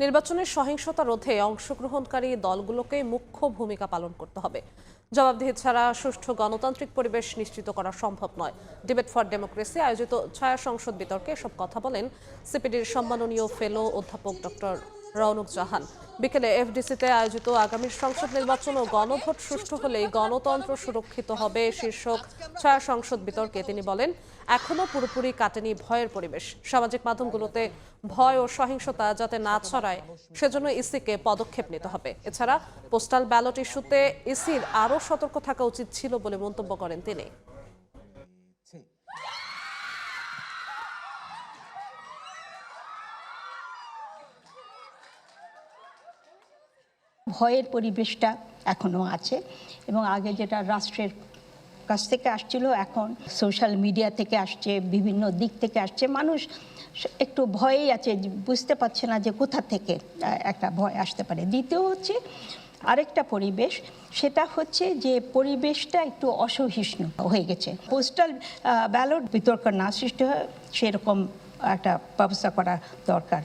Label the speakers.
Speaker 1: নির্বাচনের সহিংসতা রোধে অংশগ্রহণকারী দলগুলোকে মুখ্য ভূমিকা পালন করতে হবে। জবাবদিহি ছাড়া সুষ্ঠু গণতান্ত্রিক পরিবেশ নিশ্চিত করা সম্ভব নয়। ডিবেট ফর ডেমোক্রেসি আয়োজিত ছায়া সংসদ বিতর্কে এসব কথা বলেন সিপিডির সম্মাননীয় ফেলো অধ্যাপক ডক্টর রওনক জাহান। বিকেলে এফডিসিতে আয়োজিত আগামীর সংসদ নির্বাচন ও গণভোট সুষ্ঠু হলেই গণতন্ত্র সুরক্ষিত হবে শীর্ষক ছায়া সংসদ বিতর্কে তিনি বলেন, এখনও পুরোপুরি কাটেনি ভয়ের পরিবেশ। সামাজিক মাধ্যমগুলোতে ভয় ও সহিংসতা যাতে না ছড়ায় সেজন্য ইসিকে পদক্ষেপ নিতে হবে। এছাড়া পোস্টাল ব্যালট ইস্যুতে ইসির আরও সতর্ক থাকা উচিত ছিল বলে মন্তব্য করেন তিনি।
Speaker 2: ভয়ের পরিবেশটা এখনো আছে এবং আগে যেটা রাষ্ট্রের কাছ থেকে আসছিল এখন সোশ্যাল মিডিয়া থেকে আসছে, বিভিন্ন দিক থেকে আসছে। মানুষ একটু ভয়েই আছে, বুঝতে পারছে না যে কোথা থেকে একটা ভয় আসতে পারে। দ্বিতীয় হচ্ছে আরেকটা পরিবেশ, সেটা হচ্ছে যে পরিবেশটা একটু অসহিষ্ণু হয়ে গেছে। পোস্টাল ব্যালট বিতর্ক না সৃষ্টি হয় সেরকম একটা ব্যবস্থা করা দরকার।